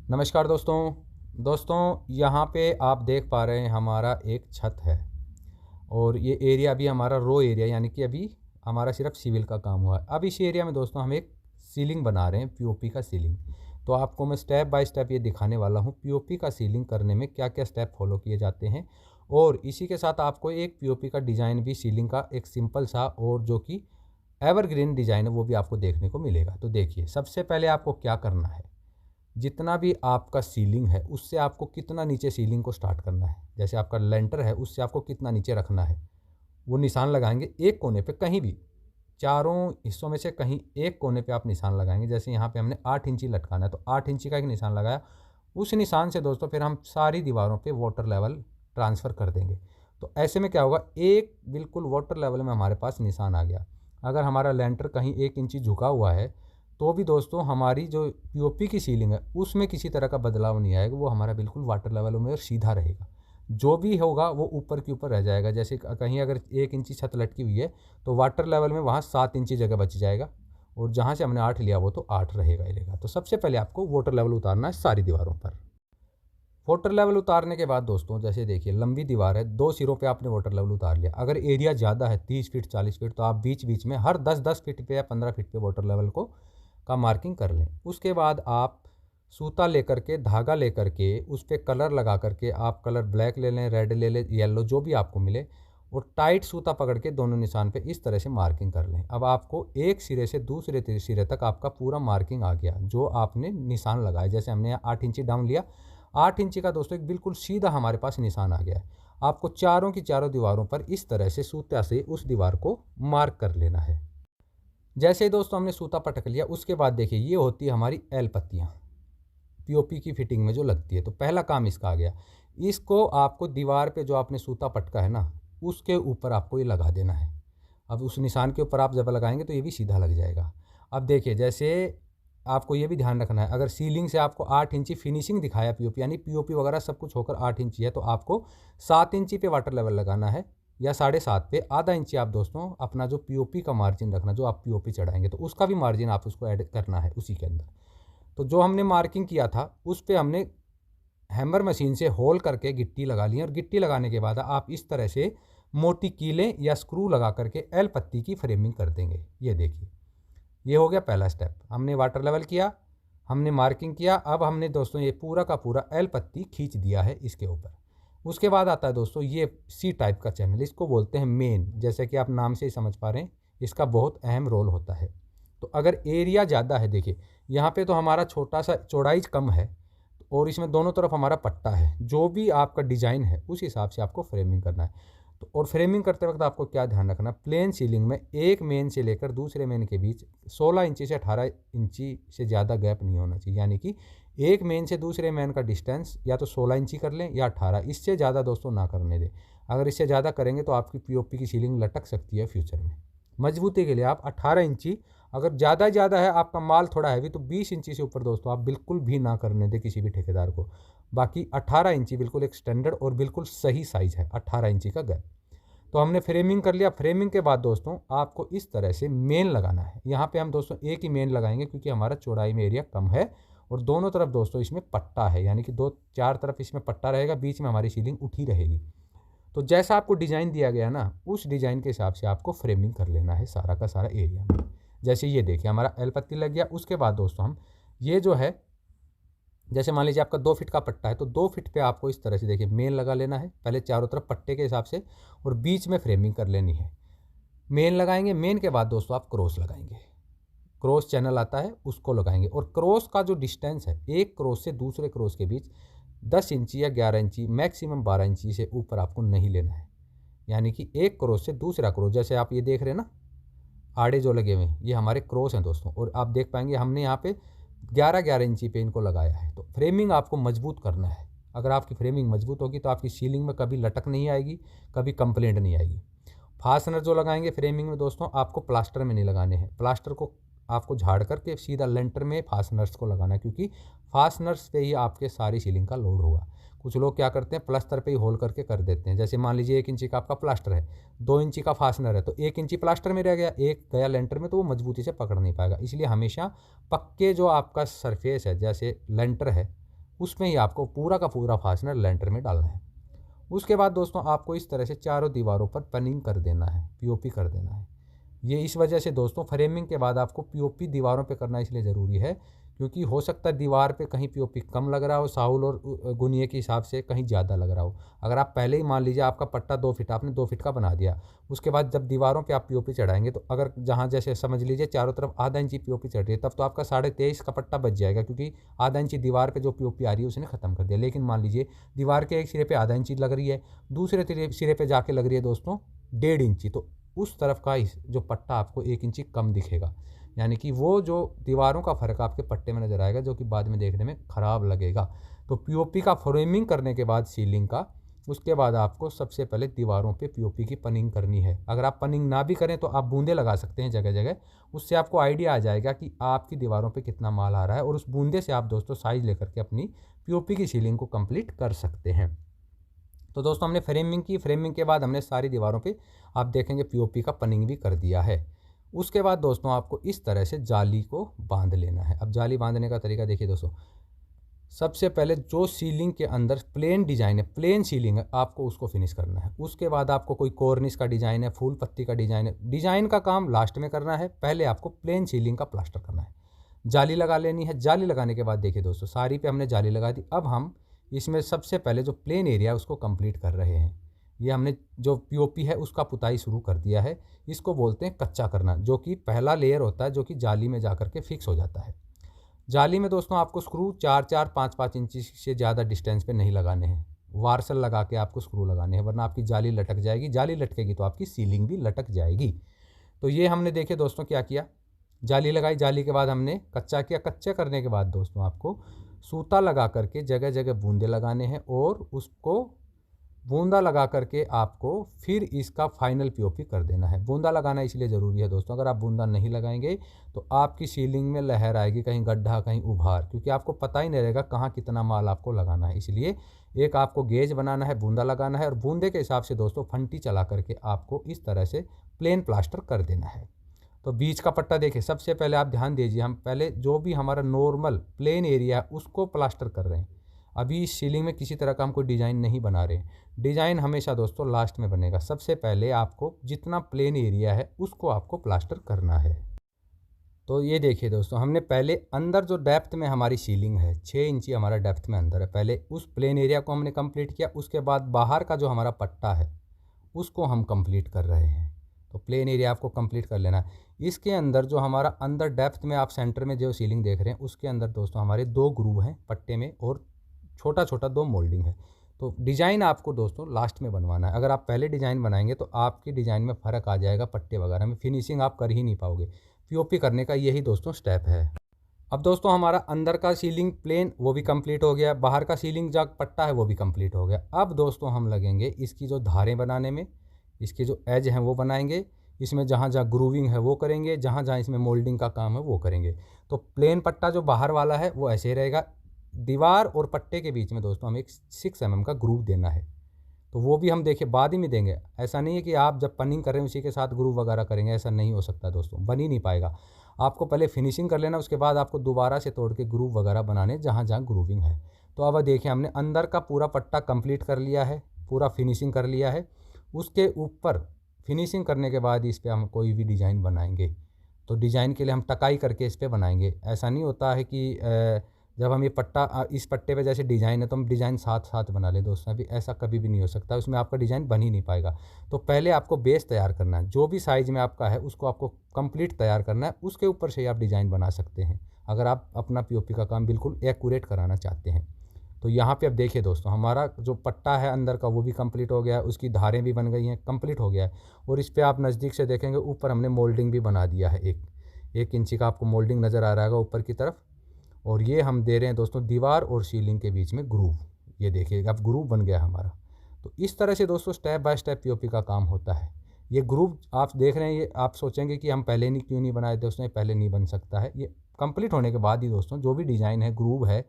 नमस्कार दोस्तों यहाँ पे आप देख पा रहे हैं हमारा एक छत है। और ये एरिया अभी हमारा रो एरिया, यानी कि अभी हमारा सिर्फ सिविल का काम हुआ है। अब इस एरिया में दोस्तों हम एक सीलिंग बना रहे हैं, पीओपी का सीलिंग। तो आपको मैं स्टेप बाय स्टेप ये दिखाने वाला हूँ पीओपी का सीलिंग करने में क्या क्या स्टेप फॉलो किए जाते हैं। और इसी के साथ आपको एक पीओपी का डिज़ाइन भी, सीलिंग का एक सिंपल सा और जो कि एवरग्रीन डिज़ाइन है, वो भी आपको देखने को मिलेगा। तो देखिए, सबसे पहले आपको क्या करना है, जितना भी आपका सीलिंग है उससे आपको कितना नीचे सीलिंग को स्टार्ट करना है। जैसे आपका लेंटर है उससे आपको कितना नीचे रखना है, वो निशान लगाएंगे एक कोने पे, कहीं भी चारों हिस्सों में से कहीं एक कोने पे आप निशान लगाएंगे। जैसे यहाँ पे हमने 8 इंची लटकाना है तो 8 इंची का एक निशान लगाया। उस निशान से दोस्तों फिर हम सारी दीवारों पे वाटर लेवल ट्रांसफ़र कर देंगे। तो ऐसे में क्या होगा, एक बिल्कुल वाटर लेवल में हमारे पास निशान आ गया। अगर हमारा लेंटर कहीं 1 इंची झुका हुआ है तो भी दोस्तों हमारी जो पीओपी की सीलिंग है उसमें किसी तरह का बदलाव नहीं आएगा, वो हमारा बिल्कुल वाटर लेवल में और सीधा रहेगा। जो भी होगा वो ऊपर के ऊपर रह जाएगा। जैसे कहीं अगर 1 इंची छत लटकी हुई है तो वाटर लेवल में वहाँ 7 इंची जगह बच जाएगा, और जहाँ से हमने 8 लिया वो तो 8 रहेगा ही रहेगा। तो सबसे पहले आपको वाटर लेवल उतारना है सारी दीवारों पर। वाटर लेवल उतारने के बाद दोस्तों, जैसे देखिए लंबी दीवार है, 2 सिरों पे आपने वाटर लेवल उतार लिया। अगर एरिया ज़्यादा है 30 फीट 40 फीट, तो आप बीच बीच में हर 10-10 फीट पे या 15 फीट पे वाटर लेवल को का मार्किंग कर लें। उसके बाद आप सूता लेकर के, धागा लेकर के, उस पर कलर लगा करके, आप कलर ब्लैक ले लें, रेड ले लें, येलो, जो भी आपको मिले, और टाइट सूता पकड़ के दोनों निशान पे इस तरह से मार्किंग कर लें। अब आपको एक सिरे से दूसरे सिरे तक आपका पूरा मार्किंग आ गया जो आपने निशान लगाया। जैसे हमने यहाँ 8 इंची डाउन लिया, 8 इंची का दोस्तों एक बिल्कुल सीधा हमारे पास निशान आ गया है। आपको चारों की चारों दीवारों पर इस तरह से सूता से उस दीवार को मार्क कर लेना है। जैसे ही दोस्तों हमने सूता पटक लिया, उसके बाद देखिए ये होती है हमारी एल पत्तियाँ, पीओपी की फिटिंग में जो लगती है। तो पहला काम इसका आ गया। इसको आपको दीवार पे जो आपने सूता पटका है ना, उसके ऊपर आपको ये लगा देना है। अब उस निशान के ऊपर आप जब लगाएंगे तो ये भी सीधा लग जाएगा। अब देखिए, जैसे आपको ये भी ध्यान रखना है, अगर सीलिंग से आपको 8 इंची फिनिशिंग दिखाया पीओपी, यानी पीओपी वगैरह सब कुछ होकर 8 इंची है, तो आपको 7 इंची पे वाटर लेवल लगाना है, या 7.5 पे। आधा इंची आप दोस्तों अपना जो पीओपी का मार्जिन रखना, जो आप पीओपी चढ़ाएंगे तो उसका भी मार्जिन आप उसको ऐड करना है उसी के अंदर। तो जो हमने मार्किंग किया था उस पे हमने हैमर मशीन से होल करके गिट्टी लगा ली, और गिट्टी लगाने के बाद आप इस तरह से मोटी कीलें या स्क्रू लगा करके एल पत्ती की फ्रेमिंग कर देंगे। ये देखिए, ये हो गया पहला स्टेप। हमने वाटर लेवल किया, हमने मार्किंग किया, अब हमने दोस्तों ये पूरा का पूरा एल पत्ती खींच दिया है इसके ऊपर। उसके बाद आता है दोस्तों ये सी टाइप का चैनल, इसको बोलते हैं मेन। जैसे कि आप नाम से ही समझ पा रहे हैं, इसका बहुत अहम रोल होता है। तो अगर एरिया ज़्यादा है, देखिए यहाँ पे तो हमारा छोटा सा चौड़ाई कम है, और इसमें दोनों तरफ हमारा पट्टा है। जो भी आपका डिज़ाइन है उस हिसाब से आपको फ्रेमिंग करना है। तो और फ्रेमिंग करते वक्त आपको क्या ध्यान रखना, प्लेन सीलिंग में एक मेन से लेकर दूसरे मेन के बीच 16 इंची से 18 इंची से ज़्यादा गैप नहीं होना चाहिए। यानी कि एक मेन से दूसरे मेन का डिस्टेंस या तो 16 इंची कर लें या 18, इससे ज़्यादा दोस्तों ना करने दें। अगर इससे ज़्यादा करेंगे तो आपकी पीओपी की सीलिंग लटक सकती है फ्यूचर में। मजबूती के लिए आप 18 इंची, अगर ज़्यादा है, आपका माल थोड़ा हैवी, तो 20 इंची से ऊपर दोस्तों आप बिल्कुल भी ना करने दें किसी भी ठेकेदार को। बाकी 18 इंची बिल्कुल एक स्टैंडर्ड और बिल्कुल सही साइज़ है, 18 इंची का गैप। तो हमने फ्रेमिंग कर लिया। फ्रेमिंग के बाद दोस्तों आपको इस तरह से मेन लगाना है। यहाँ पे हम दोस्तों एक ही मेन लगाएंगे क्योंकि हमारा चौड़ाई में एरिया कम है, और दोनों तरफ दोस्तों इसमें पट्टा है, यानी कि दो चार तरफ इसमें पट्टा रहेगा, बीच में हमारी सीलिंग उठी रहेगी। तो जैसा आपको डिज़ाइन दिया गया ना, उस डिज़ाइन के हिसाब से आपको फ्रेमिंग कर लेना है सारा का सारा एरिया में। जैसे ये देखिए हमारा एल पत्ती लग गया। उसके बाद दोस्तों हम ये जो है, जैसे मान लीजिए आपका 2 फीट का पट्टा है, तो 2 फीट पे आपको इस तरह से देखिए मेन लगा लेना है पहले चारों तरफ पट्टे के हिसाब से, और बीच में फ्रेमिंग कर लेनी है। मेन लगाएंगे, मेन के बाद दोस्तों आप क्रॉस लगाएंगे। क्रॉस चैनल आता है उसको लगाएंगे, और क्रॉस का जो डिस्टेंस है एक क्रॉस से दूसरे क्रॉस के बीच 10 इंची या 11 इंची, मैक्सिमम 12 इंची से ऊपर आपको नहीं लेना है। यानी कि एक क्रॉस से दूसरा क्रॉस, जैसे आप ये देख रहे हैं ना आड़े जो लगे हुए हैं, ये हमारे क्रॉस हैं दोस्तों। और आप देख पाएंगे हमने यहाँ पे 11-11 इंची पे इनको लगाया है। तो फ्रेमिंग आपको मजबूत करना है। अगर आपकी फ्रेमिंग मजबूत होगी तो आपकी सीलिंग में कभी लटक नहीं आएगी, कभी कंप्लेंट नहीं आएगी। फास्टनर जो लगाएंगे फ्रेमिंग में दोस्तों, आपको प्लास्टर में नहीं लगाने हैं। प्लास्टर को आपको झाड़ करके सीधा लेंटर में फास्टनर्स को लगाना है, क्योंकि फास्टनर्स पे ही आपके सारी सीलिंग का लोड होगा। कुछ लोग क्या करते हैं, प्लास्टर पे ही होल करके कर देते हैं। जैसे मान लीजिए 1 इंची का आपका प्लास्टर है, 2 इंची का फास्टनर है, तो 1 इंची प्लास्टर में रह गया, एक गया लेंटर में, तो वो मजबूती से पकड़ नहीं पाएगा। इसलिए हमेशा पक्के जो आपका सरफेस है, जैसे लेंटर है, उसमें ही आपको पूरा का पूरा फास्टनर लेंटर में डालना है। उसके बाद दोस्तों आपको इस तरह से चारों दीवारों पर पनिंग कर देना है, पीओपी कर देना है। ये इस वजह से दोस्तों फ्रेमिंग के बाद आपको पीओपी दीवारों पे करना इसलिए ज़रूरी है क्योंकि हो सकता है दीवार पे कहीं पीओपी कम लग रहा हो, साहुल और गुनिये के हिसाब से कहीं ज़्यादा लग रहा हो। अगर आप पहले ही मान लीजिए आपका पट्टा 2 फीट, आपने 2 फीट का बना दिया, उसके बाद जब दीवारों पे आप पीओपी चढ़ाएंगे तो अगर जहाँ जैसे समझ लीजिए चारों तरफ आधा इंची पीओपी चढ़ रही है, तब तो आपका 23.5 का पट्टा बच जाएगा क्योंकि आधा इंची दीवार पर जो पीओपी आ रही है उसने ख़त्म कर दिया। लेकिन मान लीजिए दीवार के एक सिरे पर आधा इंची लग रही है, दूसरे सिरे पर जाके लग रही है दोस्तों 1.5 इंची, तो उस तरफ का जो पट्टा आपको 1 इंची कम दिखेगा, यानी कि वो जो दीवारों का फ़र्क आपके पट्टे में नज़र आएगा जो कि बाद में देखने में ख़राब लगेगा। तो पीओपी का फ्रेमिंग करने के बाद सीलिंग का, उसके बाद आपको सबसे पहले दीवारों पे पीओपी की पनिंग करनी है। अगर आप पनिंग ना भी करें तो आप बूंदे लगा सकते हैं जगह जगह, उससे आपको आइडिया आ जाएगा कि आपकी दीवारों पे कितना माल आ रहा है और उस बूंदे से आप दोस्तों साइज़ लेकर के अपनी पीओपी की सीलिंग को कंप्लीट कर सकते हैं। तो दोस्तों हमने फ्रेमिंग की, फ्रेमिंग के बाद हमने सारी दीवारों पे आप देखेंगे पीओपी का पनिंग भी कर दिया है। उसके बाद दोस्तों आपको इस तरह से जाली को बांध लेना है। अब जाली बांधने का तरीका देखिए दोस्तों, सबसे पहले जो सीलिंग के अंदर प्लेन डिज़ाइन है, प्लेन सीलिंग है, आपको उसको फिनिश करना है। उसके बाद आपको कोई कॉर्निश का डिज़ाइन है, फूल पत्ती का डिज़ाइन है, डिज़ाइन का काम लास्ट में करना है। पहले आपको प्लेन सीलिंग का प्लास्टर करना है, जाली लगा लेनी है। जाली लगाने के बाद देखिए दोस्तों सारी पे हमने जाली लगा दी। अब हम इसमें सबसे पहले जो प्लेन एरिया है उसको कंप्लीट कर रहे हैं। ये हमने जो पीओपी है उसका पुताई शुरू कर दिया है। इसको बोलते हैं कच्चा करना, जो कि पहला लेयर होता है जो कि जाली में जा कर के फिक्स हो जाता है। जाली में दोस्तों आपको स्क्रू 4-4, 5-5 इंच से ज़्यादा डिस्टेंस पे नहीं लगाने हैं, वार्सल लगा के आपको स्क्रू लगाने हैं, वरना आपकी जाली लटक जाएगी। जाली लटकेगी तो आपकी सीलिंग भी लटक जाएगी। तो ये हमने देखे दोस्तों क्या किया, जाली लगाई, जाली के बाद हमने कच्चा किया। कच्चा करने के बाद दोस्तों आपको सूता लगा करके जगह जगह बूंदे लगाने हैं और उसको बूंदा लगा करके आपको फिर इसका फाइनल पीओपी कर देना है। बूंदा लगाना इसलिए ज़रूरी है दोस्तों, अगर आप बूंदा नहीं लगाएंगे तो आपकी सीलिंग में लहर आएगी, कहीं गड्ढा कहीं उभार, क्योंकि आपको पता ही नहीं रहेगा कहाँ कितना माल आपको लगाना है। इसलिए एक आपको गेज बनाना है, बूंदा लगाना है और बूंदे के हिसाब से दोस्तों फंटी चला करके आपको इस तरह से प्लेन प्लास्टर कर देना है। तो बीच का पट्टा देखिए, सबसे पहले आप ध्यान दीजिए, हम पहले जो भी हमारा नॉर्मल प्लेन एरिया है उसको प्लास्टर कर रहे हैं। अभी इस सीलिंग में किसी तरह का हम कोई डिज़ाइन नहीं बना रहे हैं। डिज़ाइन हमेशा दोस्तों लास्ट में बनेगा। सबसे पहले आपको जितना प्लेन एरिया है उसको आपको प्लास्टर करना है। तो ये देखिए दोस्तों, हमने पहले अंदर जो डेप्थ में हमारी सीलिंग है 6 इंची हमारा डेप्थ में अंदर है, पहले उस प्लेन एरिया को हमने कंप्लीट किया। उसके बाद बाहर का जो हमारा पट्टा है उसको हम कंप्लीट कर रहे हैं। तो प्लेन एरिया आपको कंप्लीट कर लेना है। इसके अंदर जो हमारा अंदर डेप्थ में आप सेंटर में जो सीलिंग देख रहे हैं उसके अंदर दोस्तों हमारे 2 ग्रूव हैं पट्टे में और छोटा छोटा 2 मोल्डिंग है। तो डिज़ाइन आपको दोस्तों लास्ट में बनवाना है। अगर आप पहले डिज़ाइन बनाएंगे तो आपकी डिज़ाइन में फ़र्क आ जाएगा, पट्टे वगैरह में फिनिशिंग आप कर ही नहीं पाओगे। पीओपी करने का यही दोस्तों स्टेप है। अब दोस्तों हमारा अंदर का सीलिंग प्लेन वो भी कंप्लीट हो गया, बाहर का सीलिंग जो पट्टा है वो भी कंप्लीट हो गया। अब दोस्तों हम लगेंगे इसकी जो धारें बनाने में, इसके जो एज हैं वो बनाएंगे, इसमें जहाँ जहाँ ग्रूविंग है वो करेंगे, जहाँ जहाँ इसमें मोल्डिंग का काम है वो करेंगे। तो प्लेन पट्टा जो बाहर वाला है वो ऐसे ही रहेगा। दीवार और पट्टे के बीच में दोस्तों हमें एक 6 mm का ग्रूव देना है। तो वो भी हम देखिए बाद ही में देंगे। ऐसा नहीं है कि आप जब पनिंग कर रहे हैं उसी के साथ ग्रूव वगैरह करेंगे, ऐसा नहीं हो सकता दोस्तों, बन ही नहीं पाएगा। आपको पहले फिनिशिंग कर लेना, उसके बाद आपको दोबारा से तोड़ के ग्रूव वगैरह बनाने जहाँ जहाँ ग्रूविंग है। तो अब देखिए हमने अंदर का पूरा पट्टा कंप्लीट कर लिया है, पूरा फिनिशिंग कर लिया है। उसके ऊपर फिनिशिंग करने के बाद इस पर हम कोई भी डिज़ाइन बनाएंगे तो डिज़ाइन के लिए हम टकाई करके इस पर बनाएंगे। ऐसा नहीं होता है कि जब हम ये पट्टा इस पट्टे पे जैसे डिज़ाइन है तो हम डिज़ाइन साथ साथ बना लें दोस्तों, अभी ऐसा कभी भी नहीं हो सकता, उसमें आपका डिज़ाइन बन ही नहीं पाएगा। तो पहले आपको बेस तैयार करना है, जो भी साइज़ में आपका है उसको आपको कंप्लीट तैयार करना है, उसके ऊपर से आप डिज़ाइन बना सकते हैं अगर आप अपना पीओपी का काम बिल्कुल एक्यूरेट कराना चाहते हैं। तो यहाँ पे अब देखिए दोस्तों हमारा जो पट्टा है अंदर का वो भी कंप्लीट हो गया है, उसकी धारें भी बन गई हैं, कंप्लीट हो गया है। और इस पर आप नज़दीक से देखेंगे ऊपर हमने मोल्डिंग भी बना दिया है, 1 इंची का आपको मोल्डिंग नज़र आ रहा है ऊपर की तरफ। और ये हम दे रहे हैं दोस्तों दीवार और सीलिंग के बीच में ग्रूव, ये देखिए अब ग्रूव बन गया हमारा। तो इस तरह से दोस्तों स्टेप बाय स्टेप पीओपी का काम होता है। ये ग्रूव आप देख रहे हैं, ये आप सोचेंगे कि हम पहले नहीं क्यों नहीं बनाए दोस्तों, ये पहले नहीं बन सकता है, ये कंप्लीट होने के बाद ही दोस्तों जो भी डिज़ाइन है ग्रूव है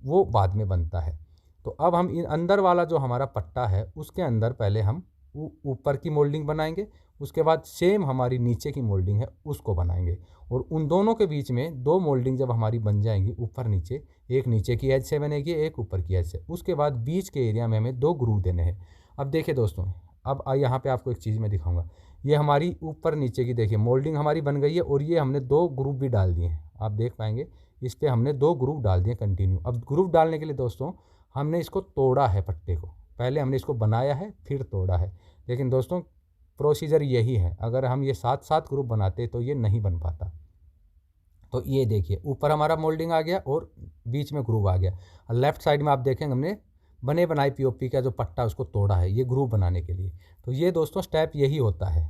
वो बाद में बनता है। तो अब हम इन अंदर वाला जो हमारा पट्टा है उसके अंदर पहले हम ऊपर की मोल्डिंग बनाएंगे, उसके बाद सेम हमारी नीचे की मोल्डिंग है उसको बनाएंगे और उन दोनों के बीच में 2 मोल्डिंग जब हमारी बन जाएंगी ऊपर नीचे, एक नीचे की एज से बनेगी, एक ऊपर की एज से, उसके बाद बीच के एरिया में हमें 2 ग्रूव देने हैं। अब देखिए दोस्तों, अब यहाँ पे आपको एक चीज़ मैं दिखाऊंगा। ये हमारी ऊपर नीचे की देखिए मोल्डिंग हमारी बन गई है और ये हमने 2 ग्रूव भी डाल दिए हैं। आप देख पाएंगे इस पर हमने 2 ग्रूव डाल दिए कंटिन्यू। अब ग्रूव डालने के लिए दोस्तों हमने इसको तोड़ा है पट्टे को, पहले हमने इसको बनाया है फिर तोड़ा है। लेकिन दोस्तों प्रोसीजर यही है, अगर हम ये साथ साथ ग्रुप बनाते तो ये नहीं बन पाता। तो ये देखिए ऊपर हमारा मोल्डिंग आ गया और बीच में ग्रूव आ गया। लेफ्ट साइड में आप देखेंगे हमने बने बनाए पीओपी का जो पट्टा उसको तोड़ा है ये ग्रूव बनाने के लिए। तो ये दोस्तों स्टेप यही होता है।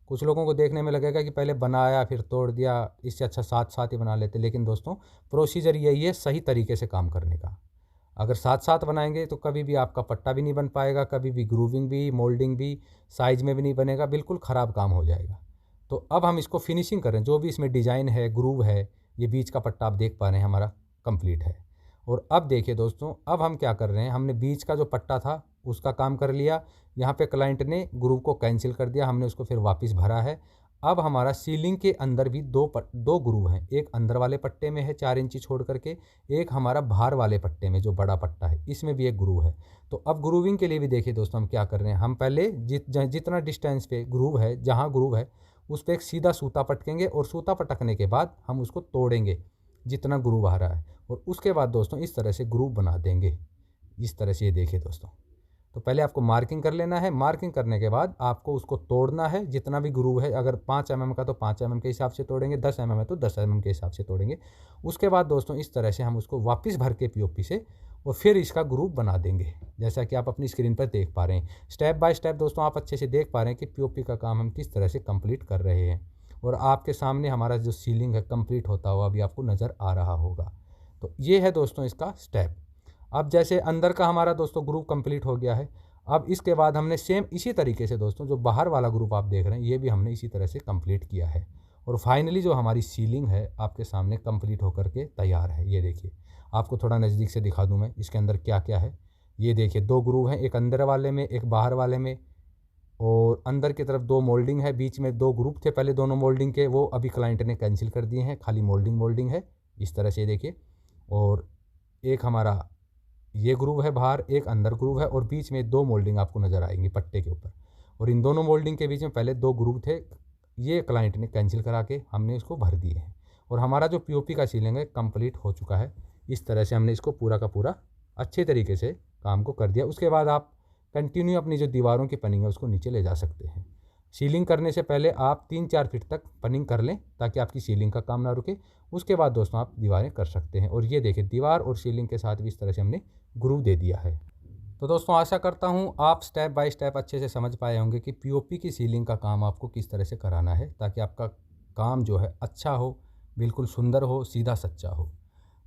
कुछ लोगों को देखने में लगेगा कि पहले बनाया फिर तोड़ दिया, इससे अच्छा साथ साथ ही बना लेते, लेकिन दोस्तों प्रोसीजर यही है सही तरीके से काम करने का। अगर साथ साथ बनाएंगे तो कभी भी आपका पट्टा भी नहीं बन पाएगा, कभी भी ग्रूविंग भी मोल्डिंग भी साइज में भी नहीं बनेगा, बिल्कुल ख़राब काम हो जाएगा। तो अब हम इसको फिनिशिंग करें, जो भी इसमें डिज़ाइन है ग्रूव है, ये बीच का पट्टा आप देख पा रहे हैं हमारा कंप्लीट है। और अब देखिए दोस्तों, अब हम क्या कर रहे हैं, हमने बीच का जो पट्टा था उसका काम कर लिया, यहाँ पे क्लाइंट ने ग्रूव को कैंसिल कर दिया, हमने उसको फिर वापस भरा है। अब हमारा सीलिंग के अंदर भी दो ग्रूव हैं, एक अंदर वाले पट्टे में है 4 इंची छोड़ करके, एक हमारा बाहर वाले पट्टे में जो बड़ा पट्टा है इसमें भी एक ग्रूव है। तो अब ग्रूविंग के लिए भी देखिए दोस्तों हम क्या कर रहे हैं, हम पहले जितना डिस्टेंस पे ग्रूव है, जहाँ ग्रूव है उस पर एक सीधा सूता पटकेंगे और सूता पटकने के बाद हम उसको तोड़ेंगे जितना ग्रूव आ रहा है, और उसके बाद दोस्तों इस तरह से ग्रूव बना देंगे। इस तरह से ये देखिए दोस्तों, तो पहले आपको मार्किंग कर लेना है, मार्किंग करने के बाद आपको उसको तोड़ना है जितना भी ग्रूव है। अगर 5 mm का तो 5 mm के हिसाब से तोड़ेंगे, 10 mm है तो 10 mm के हिसाब से तोड़ेंगे। उसके बाद दोस्तों इस तरह से हम उसको वापस भर के पीओपी से और फिर इसका ग्रूव बना देंगे, जैसा कि आप अपनी स्क्रीन पर देख पा रहे हैं। स्टेप बाय स्टेप दोस्तों आप अच्छे से देख पा रहे हैं कि पीओपी का काम हम किस तरह से कंप्लीट कर रहे हैं, और आपके सामने हमारा जो सीलिंग है कंप्लीट होता हुआ अभी आपको नज़र आ रहा होगा। तो ये है दोस्तों इसका स्टेप। अब जैसे अंदर का हमारा दोस्तों ग्रुप कंप्लीट हो गया है, अब इसके बाद हमने सेम इसी तरीके से दोस्तों जो बाहर वाला ग्रुप आप देख रहे हैं ये भी हमने इसी तरह से कंप्लीट किया है, और फाइनली जो हमारी सीलिंग है आपके सामने कंप्लीट होकर के तैयार है। ये देखिए, आपको थोड़ा नज़दीक से दिखा दूं मैं इसके अंदर क्या क्या है। ये देखिए 2 ग्रूव हैं, एक अंदर वाले में एक बाहर वाले में, और अंदर की तरफ 2 मोल्डिंग है, बीच में 2 ग्रुप थे पहले दोनों मोल्डिंग के, वो अभी क्लाइंट ने कैंसिल कर दिए हैं, खाली मोल्डिंग है इस तरह से देखिए। और एक हमारा ये ग्रूव है बाहर, एक अंदर ग्रूव है, और बीच में 2 मोल्डिंग आपको नज़र आएंगी पट्टे के ऊपर, और इन दोनों मोल्डिंग के बीच में पहले 2 ग्रूव थे, ये क्लाइंट ने कैंसिल करा के हमने इसको भर दिए हैं, और हमारा जो पीओपी का सीलिंग है कंप्लीट हो चुका है। इस तरह से हमने इसको पूरा का पूरा अच्छे तरीके से काम को कर दिया। उसके बाद आप कंटिन्यू अपनी जो दीवारों की पनिंग है उसको नीचे ले जा सकते हैं। सीलिंग करने से पहले आप 3-4 फीट तक पनिंग कर लें ताकि आपकी सीलिंग का काम ना रुके, उसके बाद दोस्तों आप दीवारें कर सकते हैं। और ये देखिए दीवार और सीलिंग के साथ भी इस तरह से हमने ग्रूव दे दिया है। तो दोस्तों आशा करता हूँ आप स्टेप बाय स्टेप अच्छे से समझ पाए होंगे कि पीओपी की सीलिंग का काम आपको किस तरह से कराना है ताकि आपका काम जो है अच्छा हो, बिल्कुल सुंदर हो, सीधा सच्चा हो।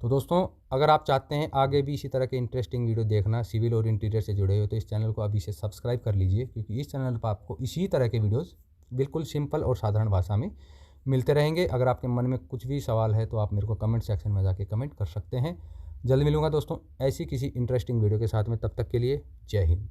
तो दोस्तों अगर आप चाहते हैं आगे भी इसी तरह के इंटरेस्टिंग वीडियो देखना सिविल और इंटीरियर से जुड़े हो तो इस चैनल को अभी से सब्सक्राइब कर लीजिए, क्योंकि इस चैनल पर आपको इसी तरह के वीडियोस बिल्कुल सिंपल और साधारण भाषा में मिलते रहेंगे। अगर आपके मन में कुछ भी सवाल है तो आप मेरे को कमेंट सेक्शन में जाके कमेंट कर सकते हैं। जल्द मिलूंगा दोस्तों ऐसी किसी इंटरेस्टिंग वीडियो के साथ में, तब तक के लिए जय हिंद।